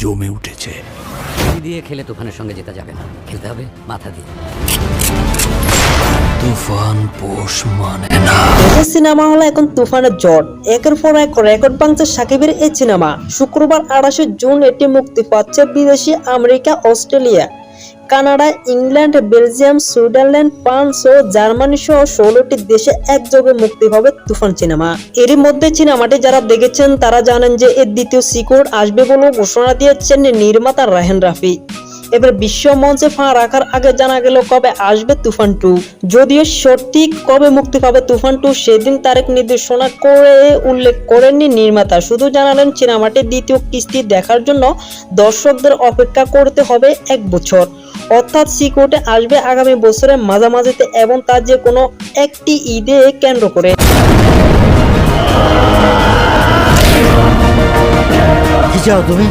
জমে উঠেছে। দিয়ে খেলে তুফানের সঙ্গে জেতা যাবে না, খেলতে হবে মাথা দিয়ে। তুফান পোষ মানে না। দেশের সিনেমা হলে এখন তুফানের জট, একের পর এক রেকর্ড ভাঙছে সাকিবের এই সিনেমা। শুক্রবার 28 জুন এটি মুক্তি পাচ্ছে বিদেশি America, Australia, Canada, England, Belgium, Switzerland, France ও জার্মানি সহ 16টি দেশে একযোগে মুক্তি পাবে তুফান সিনেমা। এরই মধ্যে সিনেমাটি যারা দেখেছেন তারা জানেন যে এর দ্বিতীয় সিক্যুয়েল আসবে বলে ঘোষণা দিয়েছেন নির্মাতা রায়হান রাফি। এবার বিশ্ব মঞ্চে পা রাখার আগে জানা গেল কবে আসবে তুফান 2। যদিও সঠিক কবে মুক্তি পাবে তুফান 2 সেদিন তারিখ নির্দেশনা করে উল্লেখ করেননি নির্মাতা, শুধু জানালেন সিনেমাটির দ্বিতীয় কিস্তি দেখার জন্য দর্শকদের অপেক্ষা করতে হবে 1 বছর। অর্থাৎ সিক্যুয়েলটি আসবে আগামী বছরের মাঝামাঝিতে এবং তা যে কোনো একটি ঈদে কেন্দ্র করে। কি চাও তুমি?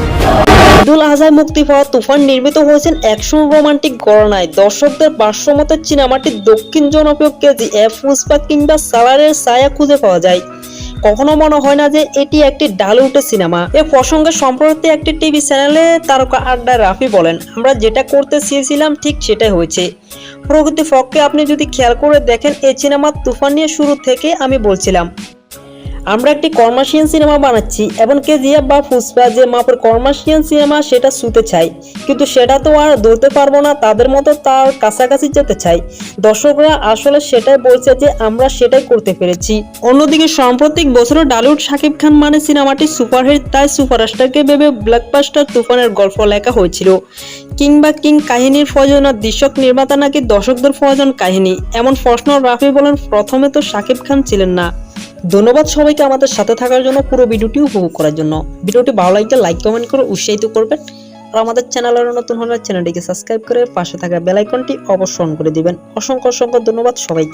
ঈদুল আজহায় মুক্তি পাওয়া তুফান নির্মিত হয়েছেন অ্যাকশন রোমান্টিক গড়নায়। দর্শকদের ভাষ্যমতে সিনেমাটি দক্ষিণ জনপ্রিয় কেজিএফ, পুষ্পা কিংবা সালারের ছায়া খুঁজে পাওয়া যায়। কখনো মনে হয় না যে এটি একটি ঢালিউডের সিনেমা। এ প্রসঙ্গে সম্প্রতি একটি টিভি চ্যানেলে তারকা আড্ডায় রাফি বলেন, আমরা যেটা করতে চেয়েছিলাম ঠিক সেটাই হয়েছে। প্রকৃতপক্ষে আপনি যদি খেয়াল করে দেখেন এই সিনেমা তুফান নিয়ে শুরু থেকে আমি বলছিলাম আমরা একটি কমার্শিয়াল সিনেমা বানাচ্ছি এবং কেজিএফ বা পুষ্পা যে মাপের কমার্শিয়াল সিনেমা সেটা শুতে চাই, কিন্তু সেটা তো আর ধরতে পারবো না, তাদের মতো তার কাছাকাছি যেতে চাই। দর্শকরা আসলে সেটাই বলছে যে আমরা সেটাই করতে পেরেছি। অন্যদিকে সাম্প্রতিক বছরে ঢালিউড শাকিব খান মানে সিনেমাটি সুপারহিট, তাই সুপারস্টারকে ভেবে ব্লকবাস্টার তুফানের গল্প লেখা হয়েছিল। কিংবা কিং কাহিনীর প্রয়োজন দৃশ্যক নির্মাতা নাকি দর্শকদের প্রয়োজন কাহিনী, এমন প্রশ্ন রাফি বলেন প্রথমে তো শাকিব খান ছিলেন না। ধন্যবাদ সবাইকে আমাদের সাথে থাকার জন্য, পুরো ভিডিওটি উপভোগ করার জন্য। ভিডিওটি ভালো লাগলে লাইক কমেন্ট করে উৎসাহিত করবেন আর আমাদের চ্যানেলের নতুন হলে চ্যানেলটিকে সাবস্ক্রাইব করে পাশে থাকা বেল আইকনটি অবশ্যই অন করে দিবেন। অসংখ্য ধন্যবাদ সবাইকে।